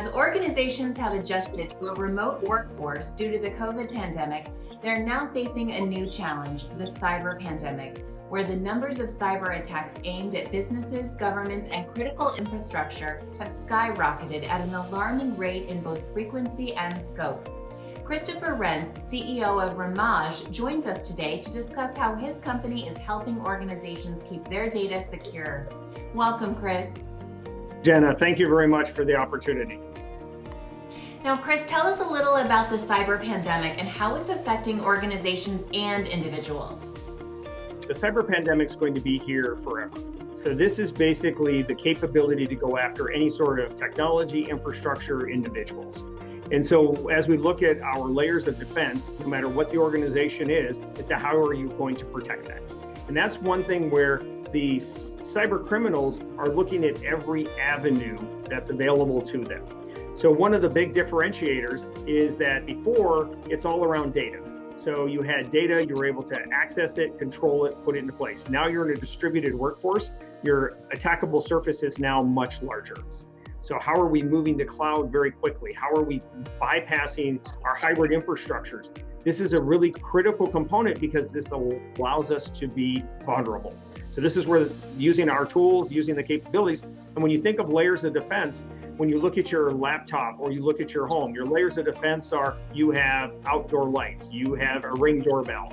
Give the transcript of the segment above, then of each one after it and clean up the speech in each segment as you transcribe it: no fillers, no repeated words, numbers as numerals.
As organizations have adjusted to a remote workforce due to the COVID pandemic, they're now facing a new challenge, the cyber pandemic, where the numbers of cyber attacks aimed at businesses, governments, and critical infrastructure have skyrocketed at an alarming rate in both frequency and scope. Christopher Rentz, CEO of Rimage, joins us today to discuss how his company is helping organizations keep their data secure. Welcome, Chris. Jenna, thank you very much for the opportunity. Now, Chris, tell us a little about the cyber pandemic and how it's affecting organizations and individuals. The cyber pandemic is going to be here forever. So this is basically the capability to go after any sort of technology, infrastructure, individuals. And so as we look at our layers of defense, no matter what the organization is as to how are you going to protect that. And that's one thing where the cyber criminals are looking at every avenue that's available to them. So one of the big differentiators is that before, it's all around data. So you had data, you were able to access it, control it, put it into place. Now you're in a distributed workforce, your attackable surface is now much larger. So how are we moving to cloud very quickly? How are we bypassing our hybrid infrastructures? This is a really critical component because this allows us to be vulnerable. So this is where using our tools, using the capabilities, and when you think of layers of defense, when you look at your laptop or you look at your home, your layers of defense are you have outdoor lights, you have a Ring doorbell.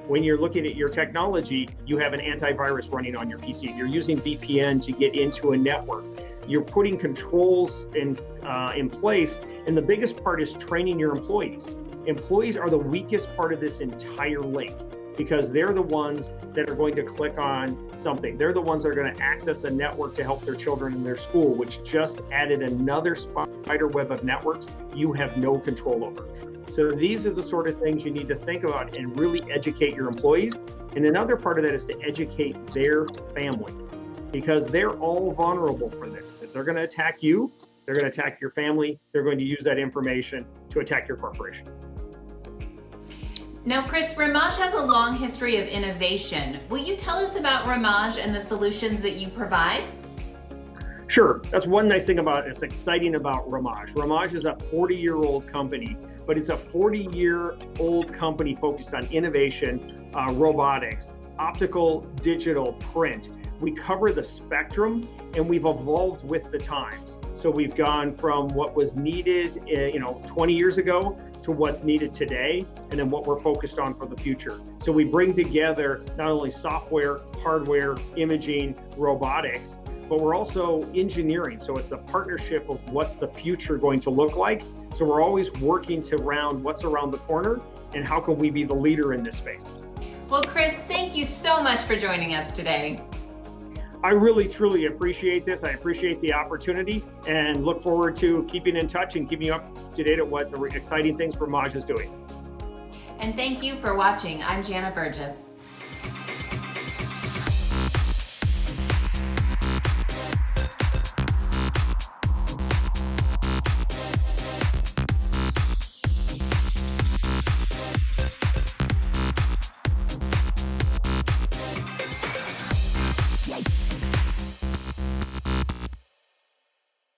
When you're looking at your technology, you have an antivirus running on your PC. You're using VPN to get into a network. You're putting controls in place, and the biggest part is training your employees. Employees are the weakest part of this entire link because they're the ones that are going to click on something. They're the ones that are going to access a network to help their children in their school, which just added another spider web of networks you have no control over. So these are the sort of things you need to think about and really educate your employees. And another part of that is to educate their family because they're all vulnerable for this. If they're going to attack you, they're going to attack your family, they're going to use that information to attack your corporation. Now, Chris, Rimage has a long history of innovation. Will you tell us about Rimage and the solutions that you provide? Sure. That's one nice thing about it's exciting about Rimage. Rimage is a 40-year-old company, but it's a 40-year-old company focused on innovation, robotics, optical, digital, print. We cover the spectrum and we've evolved with the times. So we've gone from what was needed 20 years ago to what's needed today, and then what we're focused on for the future. So we bring together not only software, hardware, imaging, robotics, but we're also engineering. So it's a partnership of what's the future going to look like. So we're always working to round what's around the corner and how can we be the leader in this space. Well, Chris, thank you so much for joining us today. I really, truly appreciate this. I appreciate the opportunity and look forward to keeping in touch and keeping you up to date at what the exciting things Rimage is doing. And thank you for watching. I'm Jana Burgess.